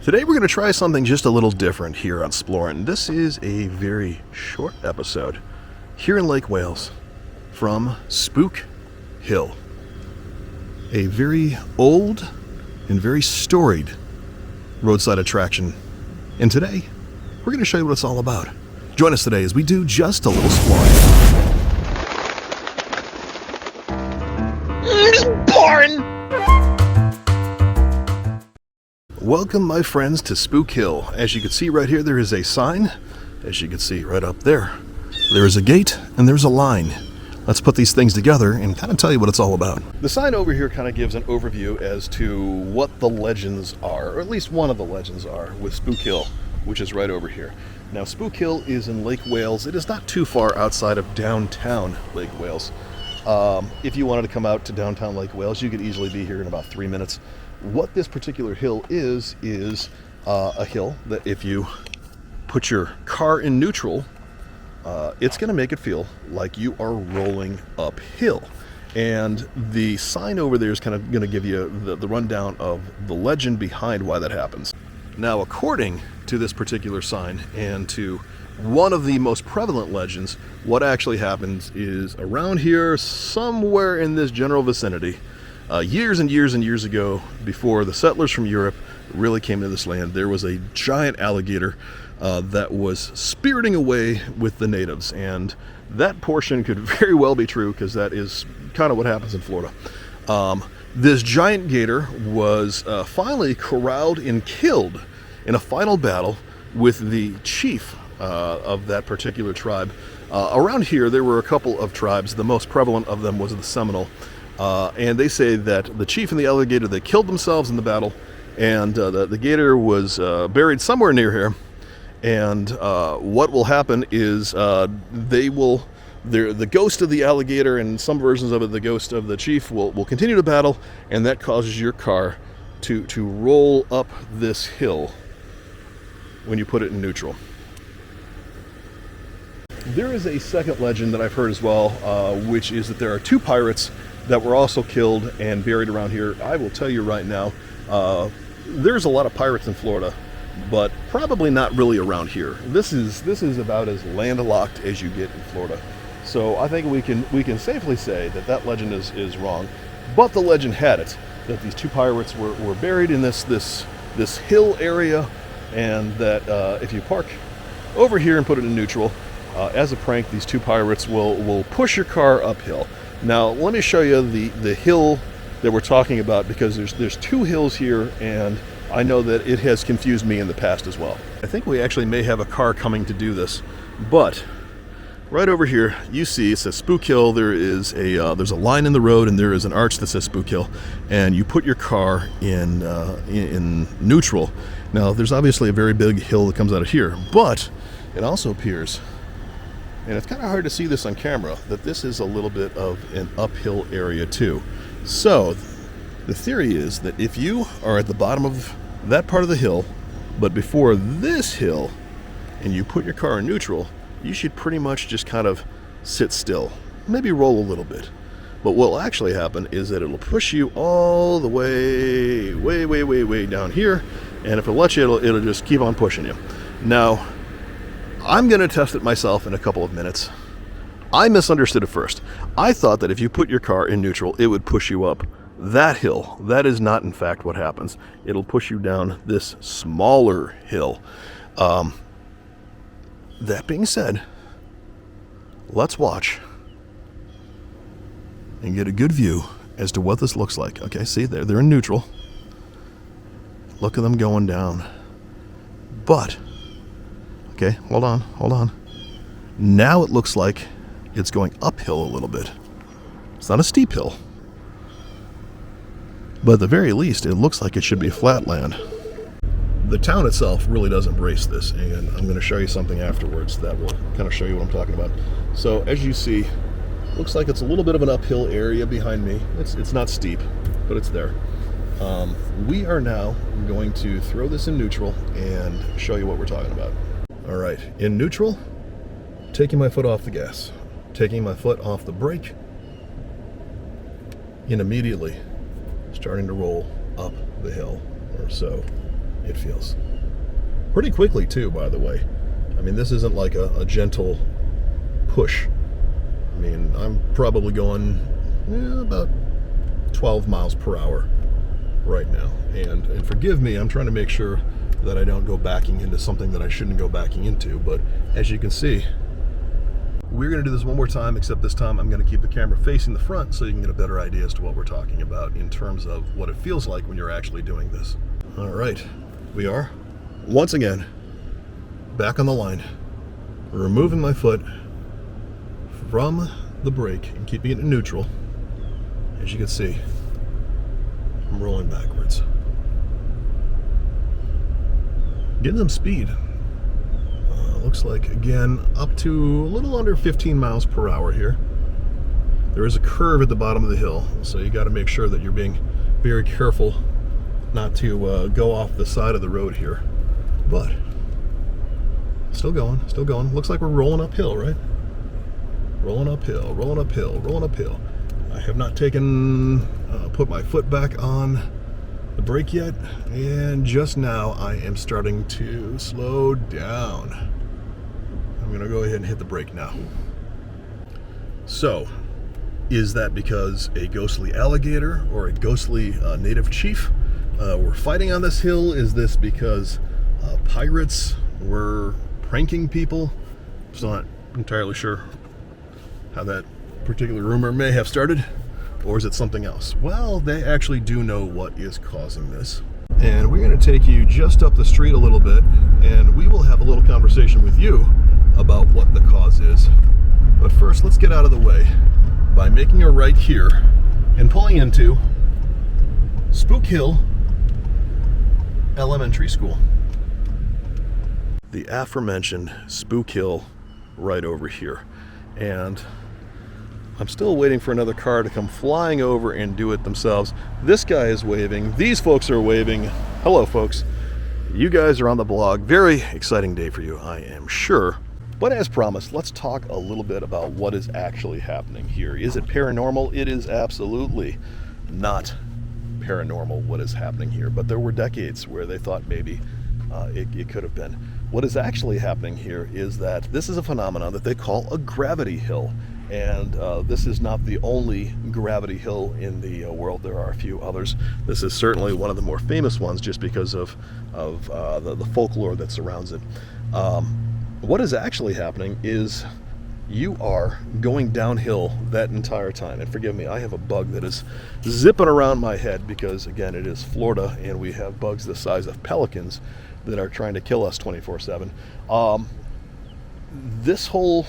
Today we're going to try something just a little different here on Splorin. This is a very short episode here in Lake Wales from Spook Hill. A very old and very storied roadside attraction. And today we're going to show you what it's all about. Join us today as we do just a little Splorin. Splorin! Welcome, my friends, to Spook Hill. As you can see right here, there is a sign. As you can see right up there, there is a gate and there's a line. Let's put these things together and kind of tell you what it's all about. The sign over here kind of gives an overview as to what the legends are, or at least one of the legends are, with Spook Hill, which is right over here. Now, Spook Hill is in Lake Wales. It is not too far outside of downtown Lake Wales. If you wanted to come out to downtown Lake Wales, you could easily be here in about 3 minutes. What this particular hill is a hill that if you put your car in neutral, it's going to make it feel like you are rolling uphill. And the sign over there is kind of going to give you the rundown of the legend behind why that happens. Now, according to this particular sign and to one of the most prevalent legends, what actually happens is around here, somewhere in this general vicinity, years and years and years ago, before the settlers from Europe really came into this land, there was a giant alligator that was spiriting away with the natives. And that portion could very well be true, because that is kind of what happens in Florida. This giant gator was finally corralled and killed in a final battle with the chief of that particular tribe. Around here, there were a couple of tribes. The most prevalent of them was the Seminole. And they say that the chief and the alligator, they killed themselves in the battle, and the gator was buried somewhere near here. And what will happen is the ghost of the alligator, and some versions of it, the ghost of the chief, will continue to battle, and that causes your car to roll up this hill when you put it in neutral. There is a second legend that I've heard as well, which is that there are two pirates that were also killed and buried around here. I will tell you right now, there's a lot of pirates in Florida, but probably not really around here. This is about as landlocked as you get in Florida. So I think we can safely say that that legend is wrong. But the legend had it that these two pirates were buried in this hill area, and that if you park over here and put it in neutral, as a prank, these two pirates will push your car uphill. Now, let me show you the hill that we're talking about, because there's two hills here, and I know that it has confused me in the past as well. I think we actually may have a car coming to do this, but right over here, you see it says Spook Hill. There's a line in the road, and there is an arch that says Spook Hill, and you put your car in neutral. Now, there's obviously a very big hill that comes out of here, but it also appears, and it's kind of hard to see this on camera, that this is a little bit of an uphill area too. So the theory is that if you are at the bottom of that part of the hill, but before this hill, and you put your car in neutral, you should pretty much just kind of sit still, maybe roll a little bit. But what will actually happen is that it'll push you all the way down here, and if it lets you, it'll just keep on pushing you. Now, I'm going to test it myself in a couple of minutes. I misunderstood it first. I thought that if you put your car in neutral, it would push you up that hill. That is not, in fact, what happens. It'll push you down this smaller hill. That being said, let's watch and get a good view as to what this looks like. Okay, see, they're in neutral. Look at them going down. But okay, hold on. Now it looks like it's going uphill a little bit. It's not a steep hill, but at the very least, it looks like it should be flat land. The town itself really does embrace this, and I'm going to show you something afterwards that will kind of show you what I'm talking about. So as you see, looks like it's a little bit of an uphill area behind me. It's not steep, but it's there. We are now going to throw this in neutral and show you what we're talking about. All right, in neutral, taking my foot off the gas, taking my foot off the brake, and immediately starting to roll up the hill or so. it feels. Pretty quickly too, by the way. I mean, this isn't like a gentle push. I mean, I'm probably going about 12 miles per hour right now. And forgive me, I'm trying to make sure that I don't go backing into something that I shouldn't go backing into. But as you can see, we're going to do this one more time, except this time I'm going to keep the camera facing the front so you can get a better idea as to what we're talking about in terms of what it feels like when you're actually doing this. All right, we are, once again, back on the line, removing my foot from the brake and keeping it in neutral. As you can see, I'm rolling backwards. Getting some speed. Looks like, again, up to a little under 15 miles per hour here. There is a curve at the bottom of the hill, so you got to make sure that you're being very careful not to go off the side of the road here. But still going, still going. Looks like we're rolling uphill, right? Rolling uphill, rolling uphill, rolling uphill. I have not put my foot back on the brake yet, and just now I am starting to slow down. I'm gonna go ahead and hit the brake now. So, is that because a ghostly alligator or a ghostly native chief were fighting on this hill? Is this because pirates were pranking people? Still not entirely sure how that particular rumor may have started. Or is it something else? Well, they actually do know what is causing this. And we're going to take you just up the street a little bit, and we will have a little conversation with you about what the cause is. But first, let's get out of the way by making a right here and pulling into Spook Hill Elementary School. The aforementioned Spook Hill right over here. And I'm still waiting for another car to come flying over and do it themselves. This guy is waving. These folks are waving. Hello, folks. You guys are on the blog. Very exciting day for you, I am sure. But as promised, let's talk a little bit about what is actually happening here. Is it paranormal? It is absolutely not paranormal what is happening here. But there were decades where they thought maybe it could have been. What is actually happening here is that this is a phenomenon that they call a gravity hill. And this is not the only gravity hill in the world. There are a few others. This is certainly one of the more famous ones just because of the folklore that surrounds it. What is actually happening is you are going downhill that entire time. And forgive me, I have a bug that is zipping around my head because, again, it is Florida and we have bugs the size of pelicans that are trying to kill us 24/7. This whole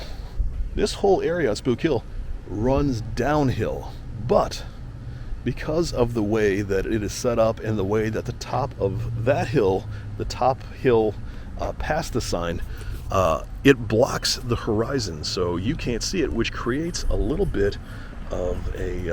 area of Spook Hill runs downhill, but because of the way that it is set up and the way that the top of that hill, past the sign, it blocks the horizon, so you can't see it, which creates a little bit of an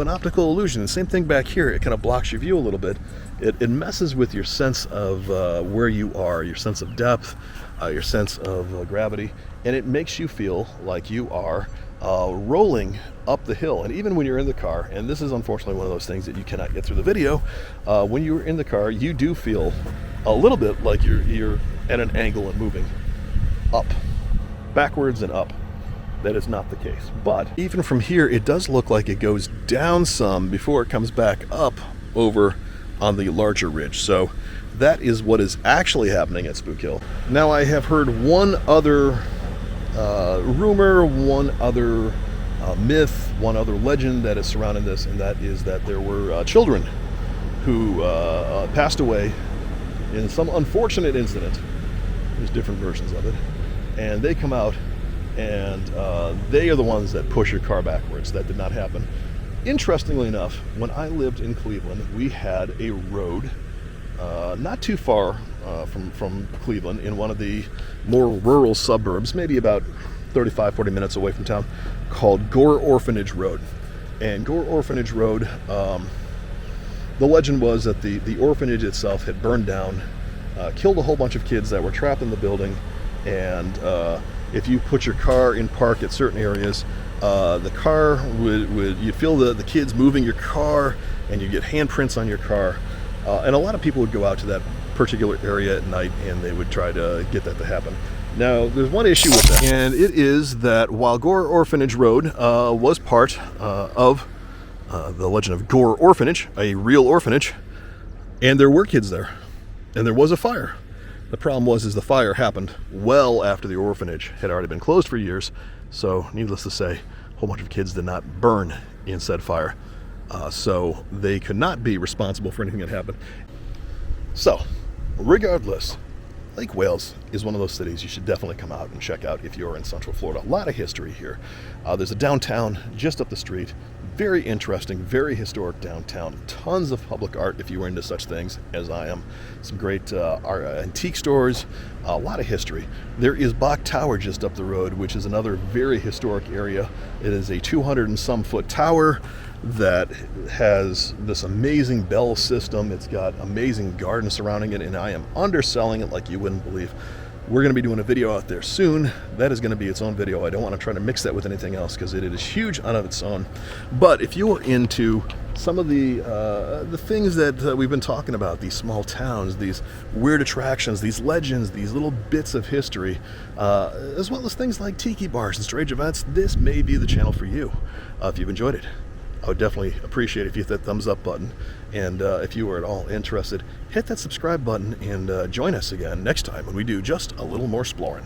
optical illusion. The same thing back here, it kind of blocks your view a little bit. It messes with your sense of where you are, your sense of depth, your sense of gravity, and it makes you feel like you are rolling up the hill. And even when you're in the car, and this is unfortunately one of those things that you cannot get through the video, when you're in the car, you do feel a little bit like you're at an angle and moving up, backwards and up. That is not the case. But even from here, it does look like it goes down some before it comes back up over on the larger ridge. So that is what is actually happening at Spook Hill. Now, I have heard one other rumor, one other myth, one other legend that is surrounding this, and that is that there were children who passed away in some unfortunate incident. There's different versions of it. And they come out and they are the ones that push your car backwards. That did not happen. Interestingly enough, when I lived in Cleveland, we had a road not too far from Cleveland, in one of the more rural suburbs, maybe about 35-40 minutes away from town, called Gore Orphanage Road. And Gore Orphanage Road, the legend was that the orphanage itself had burned down, killed a whole bunch of kids that were trapped in the building, and if you put your car in park at certain areas, the car would you'd feel the kids moving your car, and you get handprints on your car. And a lot of people would go out to that particular area at night, and they would try to get that to happen. Now, there's one issue with that, and it is that while Gore Orphanage Road was part of the Legend of Gore Orphanage, a real orphanage, and there were kids there, and there was a fire. The problem was the fire happened well after the orphanage had already been closed for years, so needless to say, a whole bunch of kids did not burn in said fire. So they could not be responsible for anything that happened. So, regardless, Lake Wales is one of those cities you should definitely come out and check out if you're in Central Florida. A lot of history here. There's a downtown just up the street. Very interesting, very historic downtown. Tons of public art if you were into such things as I am. Some great antique stores, a lot of history. There is Bach Tower just up the road, which is another very historic area. It is a 200 and some foot tower that has this amazing bell system. It's got amazing gardens surrounding it, and I am underselling it like you wouldn't believe. We're going to be doing a video out there soon. That is going to be its own video. I don't want to try to mix that with anything else because it is huge on its own. But if you are into some of the things that we've been talking about, these small towns, these weird attractions, these legends, these little bits of history, as well as things like tiki bars and strange events, this may be the channel for you. If you've enjoyed it, I would definitely appreciate it if you hit that thumbs up button. And if you are at all interested, hit that subscribe button and join us again next time when we do just a little more Splorin.